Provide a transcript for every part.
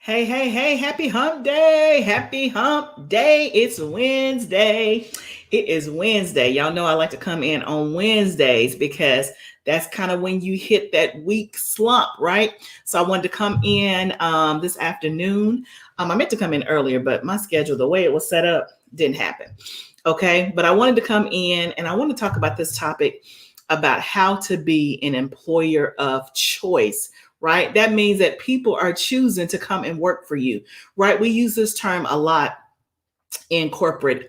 Hey, hey, hey, happy hump day. Happy hump day. It's Wednesday. It is Wednesday. Y'all know I like to come in on Wednesdays because that's kind of when you hit that week slump, right? So I wanted to come in this afternoon. I meant to come in earlier, but my schedule, the way it was set up, didn't happen. Okay. But I wanted to come in and I want to talk about this topic about how to be an employer of choice, right? That means that people are choosing to come and work for you, right? We use this term a lot in corporate,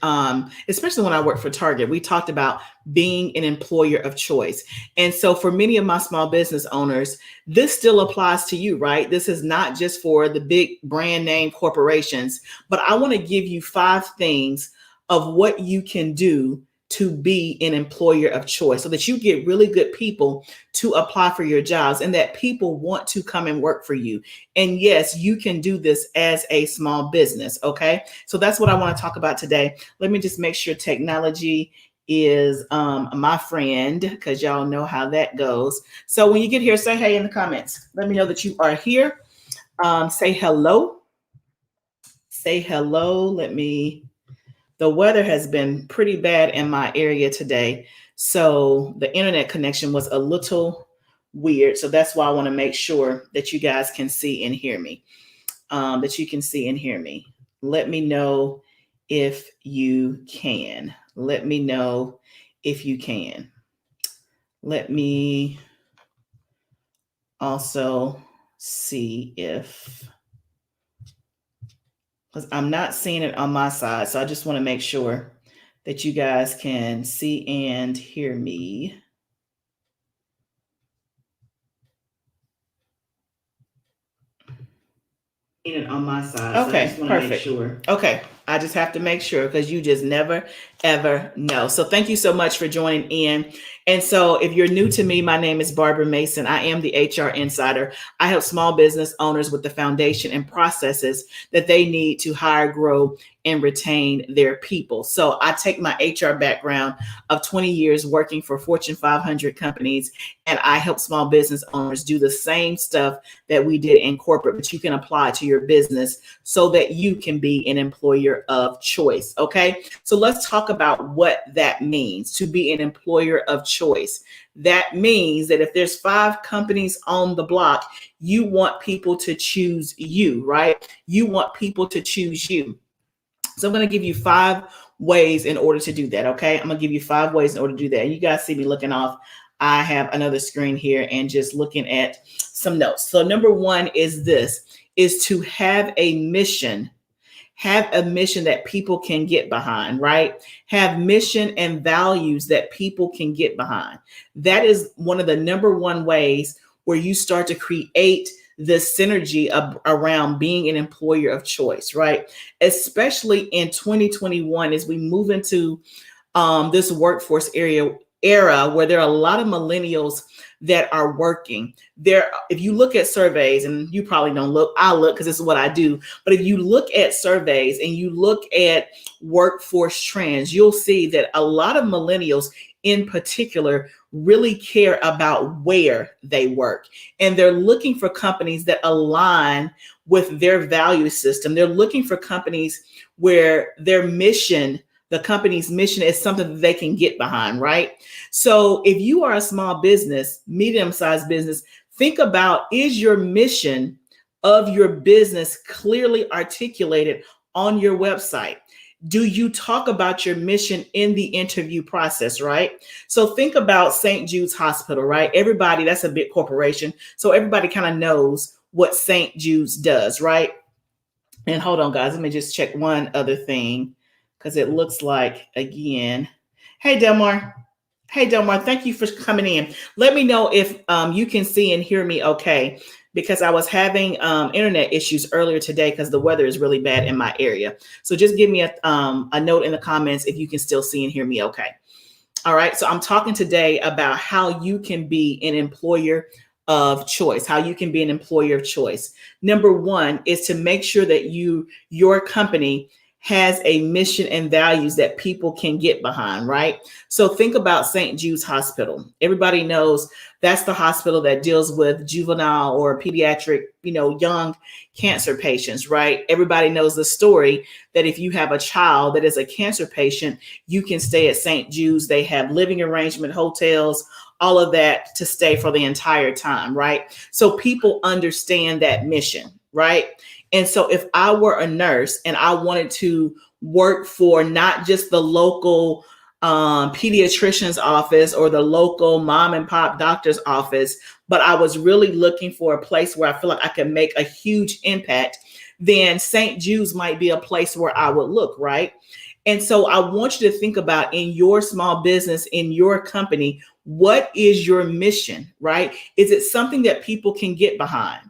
especially when I worked for Target. We talked about being an employer of choice. And so for many of my small business owners, this still applies to you, right? This is not just for the big brand name corporations, but I want to give you 5 things of what you can do to be an employer of choice so that you get really good people to apply for your jobs and that people want to come and work for you. And yes, you can do this as a small business. Okay. So that's what I want to talk about today. Let me just make sure technology is my friend because y'all know how that goes. So when you get here, say hey in the comments. Let me know that you are here. Say hello. Say hello. The weather has been pretty bad in my area today. So the internet connection was a little weird. So that's why I want to make sure that you guys can see and hear me. That you can see and hear me. Let me know if you can. Let me know if you can. Let me also see if, because I'm not seeing it on my side. So I just want to make sure that you guys can see and hear me. It on my side. So okay, perfect. Sure. Okay, I just have to make sure because you just never ever know. So thank you so much for joining in. And so if you're new to me, my name is Barbara Mason. I am the HR Insider. I help small business owners with the foundation and processes that they need to hire, grow, and retain their people. So I take my HR background of 20 years working for Fortune 500 companies, and I help small business owners do the same stuff that we did in corporate, but you can apply to your business so that you can be an employer of choice. Okay. So let's talk about what that means to be an employer of choice. That means that if there's 5 companies on the block, you want people to choose you, right? You want people to choose you. So I'm going to give you 5 ways in order to do that. Okay. I'm going to give you 5 ways in order to do that. And you guys see me looking off. I have another screen here and just looking at some notes. So number 1 is this, is to have a mission. Have a mission that people can get behind, right? Have mission and values that people can get behind. That is one of the number 1 ways where you start to create this synergy around being an employer of choice, right? Especially in 2021, as we move into this workforce era where there are a lot of millennials that are working there. If you look at surveys, and you probably don't look, I look because this is what I do. But if you look at surveys and you look at workforce trends, you'll see that a lot of millennials in particular really care about where they work. And they're looking for companies that align with their value system. They're looking for companies where their mission, the company's mission, is something that they can get behind, right? So if you are a small business, medium-sized business, think about, is your mission of your business clearly articulated on your website? Do you talk about your mission in the interview process, right? So think about St. Jude's Hospital, right? Everybody, that's a big corporation. So everybody kind of knows what St. Jude's does, right? And hold on, guys, let me just check one other thing because it looks like, again, hey, Delmar. Hey, Delmar, thank you for coming in. Let me know if you can see and hear me okay, because I was having internet issues earlier today because the weather is really bad in my area. So just give me a note in the comments if you can still see and hear me okay. All right, so I'm talking today about how you can be an employer of choice, how you can be an employer of choice. Number 1 is to make sure that your company has a mission and values that people can get behind, right? So think about St. Jude's Hospital. Everybody knows that's the hospital that deals with juvenile or pediatric, young cancer patients, right? Everybody knows the story that if you have a child that is a cancer patient, you can stay at St. Jude's. They have living arrangement, hotels, all of that to stay for the entire time, right? So people understand that mission, right? And so if I were a nurse and I wanted to work for not just the local pediatrician's office or the local mom and pop doctor's office, but I was really looking for a place where I feel like I could make a huge impact, then St. Jude's might be a place where I would look, right? And so I want you to think about, in your small business, in your company, what is your mission, right? Is it something that people can get behind?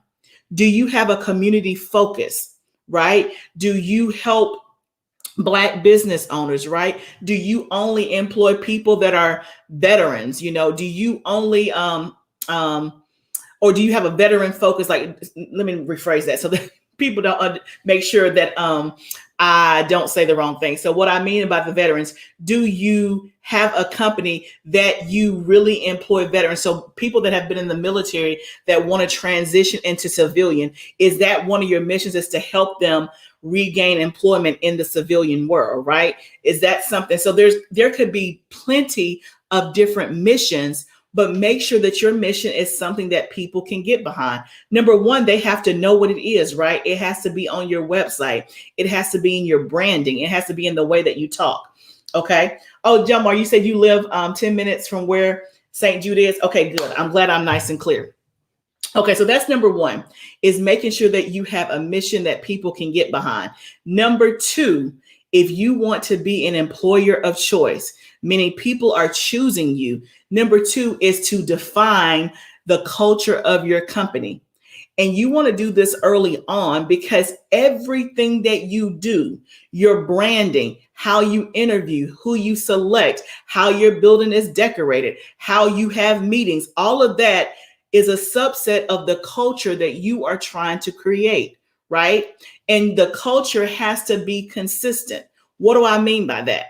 Do you have a community focus, right? Do you help Black business owners, right? Do you only employ people that are veterans? Do you only, or do you have a veteran focus? Like, let me rephrase that so that people don't make sure that I don't say the wrong thing. So what I mean about the veterans, do you have a company that you really employ veterans? So people that have been in the military that want to transition into civilian, is that one of your missions, is to help them regain employment in the civilian world, right? Is that something? So there could be plenty of different missions, but make sure that your mission is something that people can get behind. Number one, they have to know what it is, right? It has to be on your website. It has to be in your branding. It has to be in the way that you talk. Okay. Oh, Jamar, you said you live 10 minutes from where St. Jude is. Okay, good. I'm glad I'm nice and clear. Okay, so that's number one, is making sure that you have a mission that people can get behind. Number two, if you want to be an employer of choice, meaning people are choosing you, number two is to define the culture of your company. And you want to do this early on, because everything that you do, your branding, how you interview, who you select, how your building is decorated, how you have meetings, all of that is a subset of the culture that you are trying to create, right? And the culture has to be consistent. What do I mean by that?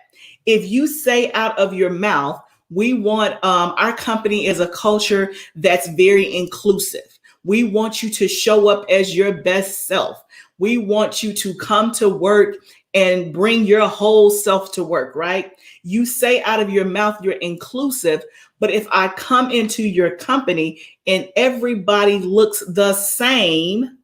If you say out of your mouth, we want, our company is a culture that's very inclusive. We want you to show up as your best self. We want you to come to work and bring your whole self to work, right? You say out of your mouth you're inclusive, but if I come into your company and everybody looks the same,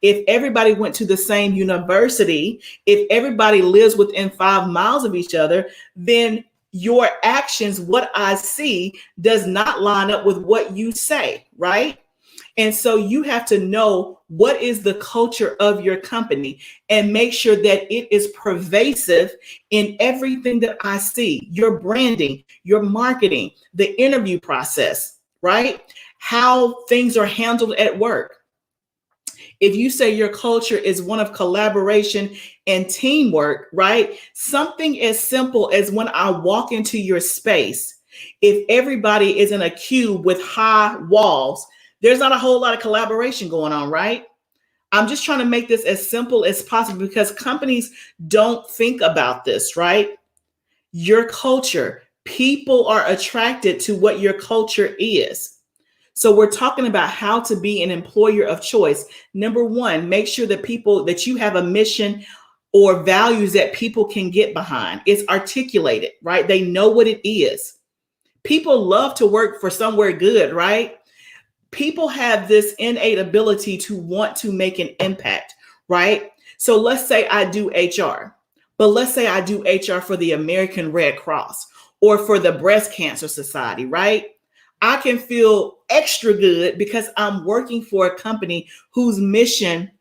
if everybody went to the same university, if everybody lives within 5 miles of each other, then your actions, what I see, does not line up with what you say, right? And so you have to know what is the culture of your company and make sure that it is pervasive in everything that I see, your branding, your marketing, the interview process, right? How things are handled at work. If you say your culture is one of collaboration and teamwork, right? Something as simple as when I walk into your space, if everybody is in a cube with high walls, there's not a whole lot of collaboration going on, right? I'm just trying to make this as simple as possible because companies don't think about this, right? Your culture, people are attracted to what your culture is. So we're talking about how to be an employer of choice. Number one, make sure that you have a mission or values that people can get behind. It's articulated, right? They know what it is. People love to work for somewhere good, right? People have this innate ability to want to make an impact, right? So let's say I do HR, but let's say I do HR for the American Red Cross or for the Breast Cancer Society, right? I can feel extra good because I'm working for a company whose mission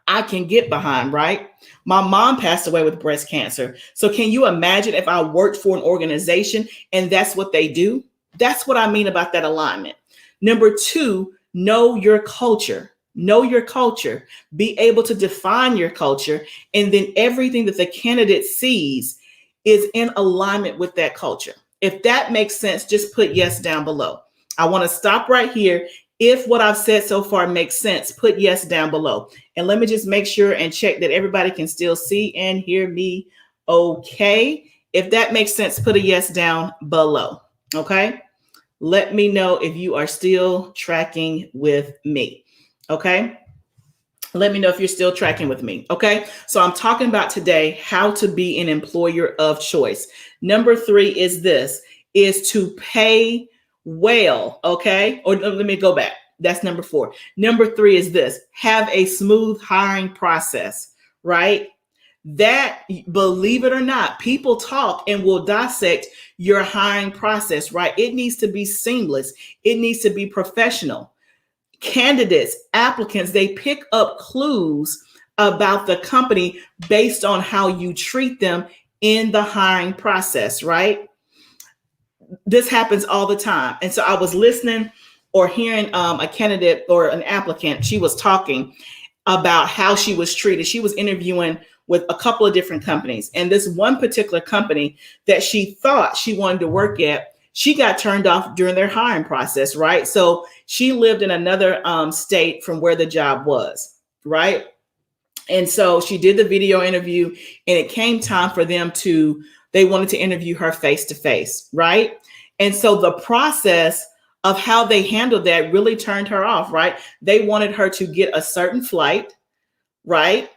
I can get behind, right? My mom passed away with breast cancer. So can you imagine if I worked for an organization and that's what they do? That's what I mean about that alignment. Number two, know your culture. Know your culture. Be able to define your culture. And then everything that the candidate sees is in alignment with that culture. If that makes sense, just put yes down below. I want to stop right here If what I've said so far makes sense, put yes down below. And let me just make sure and check that everybody can still see and hear me okay. If that makes sense, put a yes down below. Okay. Let me know if you are still tracking with me. Okay. Let me know if you're still tracking with me. Okay. So I'm talking about today how to be an employer of choice. Number 3 is to pay well. Okay. Or let me go back. That's number 4. Number 3 is have a smooth hiring process, right? That, believe it or not, people talk and will dissect your hiring process, right? It needs to be seamless. It needs to be professional. Candidates, applicants, they pick up clues about the company based on how you treat them in the hiring process, right? This happens all the time. And so I was listening or hearing a candidate or an applicant, she was talking about how she was treated. She was interviewing with a couple of different companies. And this one particular company that she thought she wanted to work at, she got turned off during their hiring process, right? So she lived in another state from where the job was, right? And so she did the video interview, and it came time for them they wanted to interview her face to face, right? And so the process of how they handled that really turned her off, right? They wanted her to get a certain flight, right?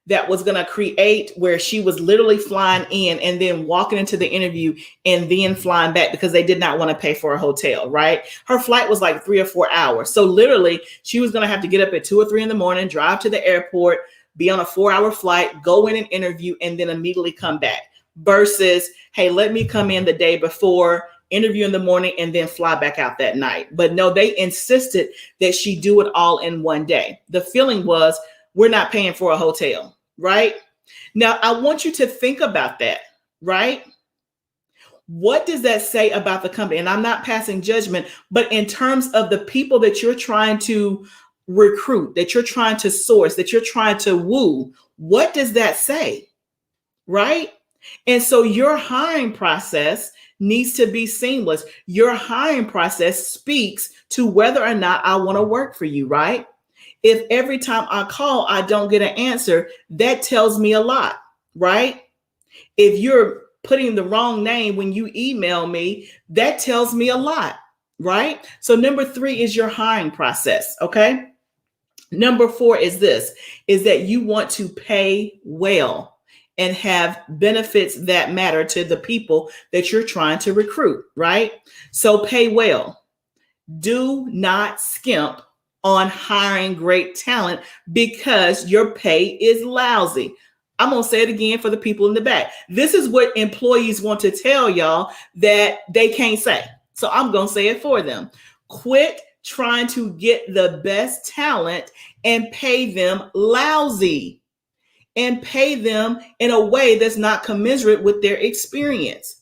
That was going to create where she was literally flying in and then walking into the interview and then flying back because they did not want to pay for a hotel, right? Her flight was like 3 or 4 hours. So literally she was going to have to get up at 2 or 3 in the morning, drive to the airport, be on a 4-hour flight, go in and interview, and then immediately come back versus, hey, let me come in the day before, interview in the morning, and then fly back out that night. But no, they insisted that she do it all in one day. The feeling was, we're not paying for a hotel, right? Now, I want you to think about that, right? What does that say about the company? And I'm not passing judgment, but in terms of the people that you're trying to recruit, that you're trying to source, that you're trying to woo, what does that say, right? And so your hiring process needs to be seamless. Your hiring process speaks to whether or not I want to work for you, right? If every time I call, I don't get an answer, that tells me a lot, right? If you're putting the wrong name when you email me, that tells me a lot, right? So number 3 is your hiring process, okay? Number 4 is that you want to pay well and have benefits that matter to the people that you're trying to recruit, right? So pay well. Do not skimp on hiring great talent because your pay is lousy. I'm going to say it again for the people in the back. This is what employees want to tell y'all that they can't say. So I'm going to say it for them. Quit trying to get the best talent and pay them lousy and pay them in a way that's not commensurate with their experience.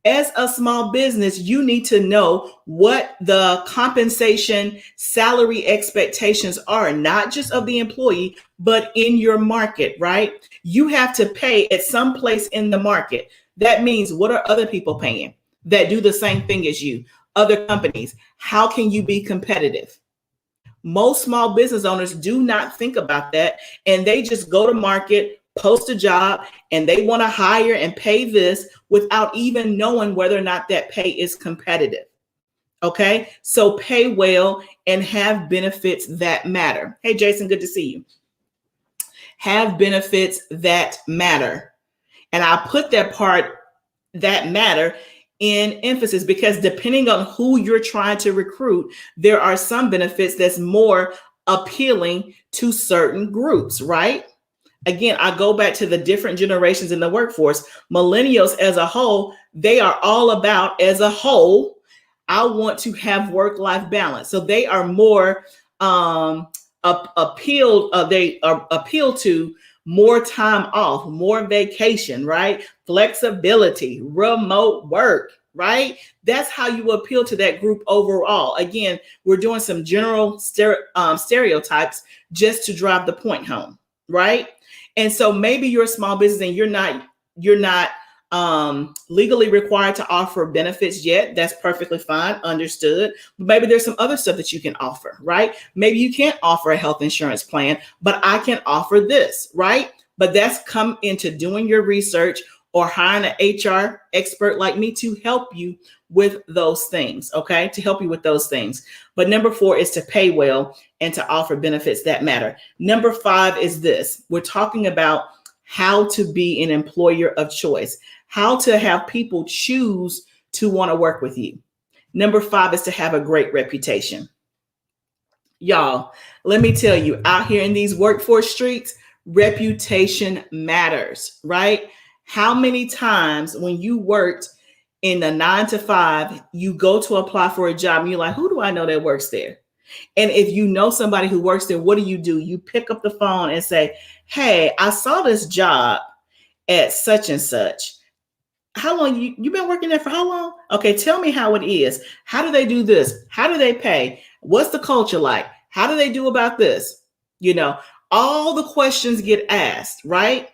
As a small business, you need to know what the compensation salary expectations are, not just of the employee, but in your market, right? You have to pay at some place in the market. That means, what are other people paying that do the same thing as you? Other companies. How can you be competitive? Most small business owners do not think about that, and they just go to market, post a job, and they want to hire and pay this without even knowing whether or not that pay is competitive. Okay, so pay well and have benefits that matter. Hey, Jason, good to see you. Have benefits that matter. And I put that part, that matter, in emphasis because depending on who you're trying to recruit, there are some benefits that's more appealing to certain groups, right? Again, I go back to the different generations in the workforce. Millennials as a whole, they are all about, as a whole, I want to have work-life balance. So they are more appeal to more time off, more vacation, right? Flexibility, remote work, right? That's how you appeal to that group overall. Again, we're doing some general stereotypes just to drive the point home, right? And so maybe you're a small business and you're not legally required to offer benefits yet. That's perfectly fine. Understood. But maybe there's some other stuff that you can offer, right? Maybe you can't offer a health insurance plan, but I can offer this, right? But that's come into doing your research or hiring an HR expert like me to help you with those things, okay? To help you with those things. But number 4 is to pay well and to offer benefits that matter. Number 5 is this. We're talking about how to be an employer of choice, how to have people choose to want to work with you. Number 5 is to have a great reputation. Y'all, let me tell you, out here in these workforce streets, reputation matters, right? How many times when you worked in a 9 to 5, you go to apply for a job and you're like, who do I know that works there? And if you know somebody who works there, what do? You pick up the phone and say, hey, I saw this job at such and such. How long you been working there for? How long? Okay, tell me how it is. How do they do this? How do they pay? What's the culture like? How do they do about this? You know, all the questions get asked, right?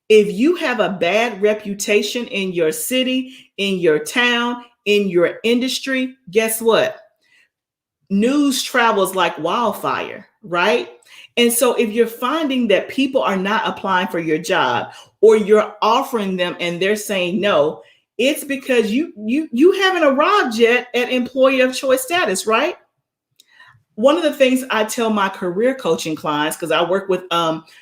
If you have a bad reputation in your city, in your town, in your industry, guess what? News travels like wildfire, right? And so if you're finding that people are not applying for your job or you're offering them and they're saying no, it's because you haven't arrived yet at employee of choice status, right? One of the things I tell my career coaching clients, because I work with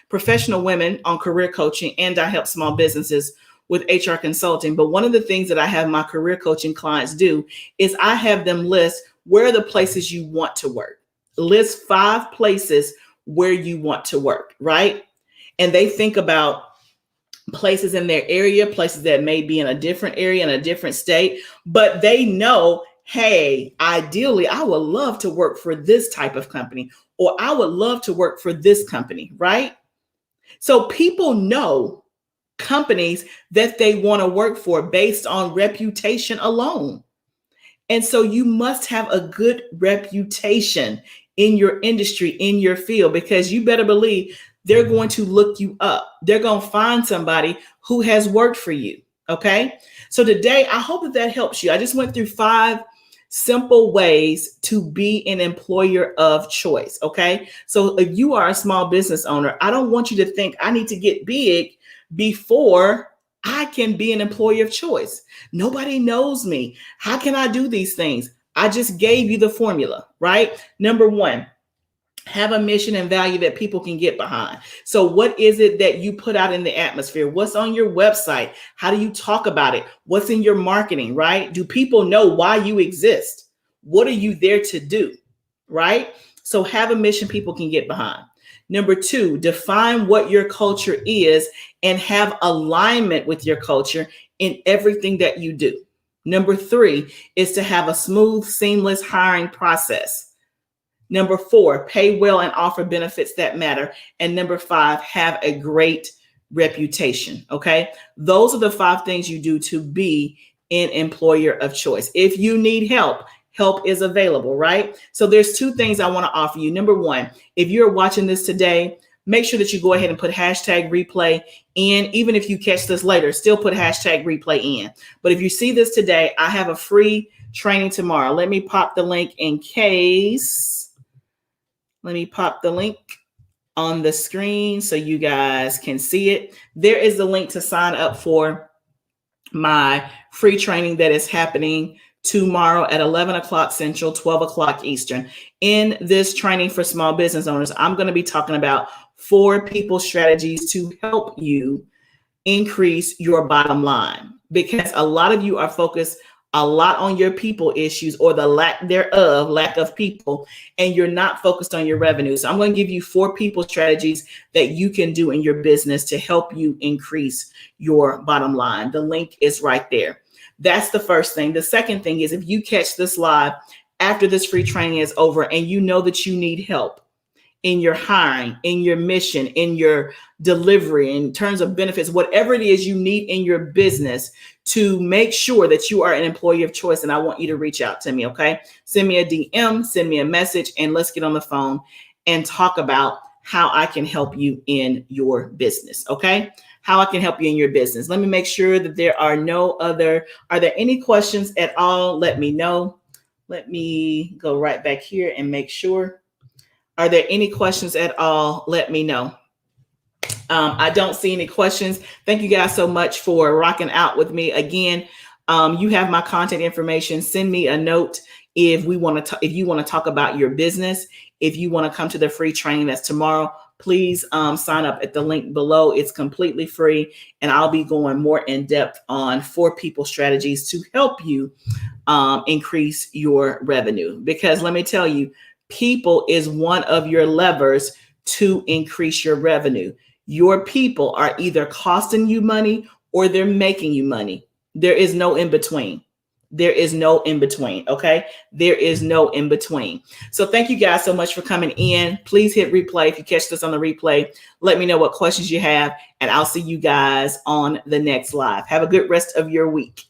professional women on career coaching and I help small businesses with HR consulting. But one of the things that I have my career coaching clients do is I have them list where are the places you want to work. List 5 places where you want to work, right? And they think about places in their area, places that may be in a different area, in a different state, but they know, hey, ideally, I would love to work for this type of company, or I would love to work for this company, right? So people know companies that they want to work for based on reputation alone. And so you must have a good reputation in your industry, in your field, because you better believe they're going to look you up. They're going to find somebody who has worked for you. Okay. So today, I hope that helps you. I just went through 5 simple ways to be an employer of choice. Okay. So if you are a small business owner, I don't want you to think I need to get big before I can be an employer of choice. Nobody knows me. How can I do these things? I just gave you the formula, right? Number 1, have a mission and value that people can get behind. So what is it that you put out in the atmosphere? What's on your website? How do you talk about it? What's in your marketing, right? Do people know why you exist? What are you there to do, right? So have a mission people can get behind. Number 2, define what your culture is and have alignment with your culture in everything that you do. Number 3 is to have a smooth, seamless hiring process. Number 4, pay well and offer benefits that matter. And number 5, have a great reputation. Okay. Those are the 5 things you do to be an employer of choice. If you need help, help is available, right? So there's 2 things I want to offer you. Number 1, if you're watching this today, make sure that you go ahead and put hashtag replay in. Even if you catch this later, still put hashtag replay in. But if you see this today, I have a free training tomorrow. Let me pop the link in case. Let me pop the link on the screen so you guys can see it. There is the link to sign up for my free training that is happening tomorrow at 11 o'clock Central, 12 o'clock Eastern. In this training for small business owners, I'm going to be talking about 4 people strategies to help you increase your bottom line, because a lot of you are focused a lot on your people issues or the lack of people, and you're not focused on your revenue. So I'm going to give you 4 people strategies that you can do in your business to help you increase your bottom line. The link is right there. That's the first thing. The second thing is, if you catch this live after this free training is over and you know that you need help in your hiring, in your mission, in your delivery, in terms of benefits, whatever it is you need in your business to make sure that you are an employee of choice, and I want you to reach out to me, okay? Send me a DM, send me a message, and let's get on the phone and talk about how I can help you in your business, okay? how I can help you in your business. Let me make sure that there are are there any questions at all? Let me know. Let me go right back here and make sure. Are there any questions at all? Let me know. I don't see any questions. Thank you guys so much for rocking out with me again. You have my contact information. Send me a note if you want to talk about your business. If you want to come to the free training that's tomorrow, please sign up at the link below. It's completely free, and I'll be going more in depth on 4 people strategies to help you increase your revenue. Because let me tell you, people is one of your levers to increase your revenue. Your people are either costing you money or they're making you money. There is no in between. There is no in between. Okay. There is no in between. So thank you guys so much for coming in. Please hit replay. If you catch this on the replay, let me know what questions you have, and I'll see you guys on the next live. Have a good rest of your week.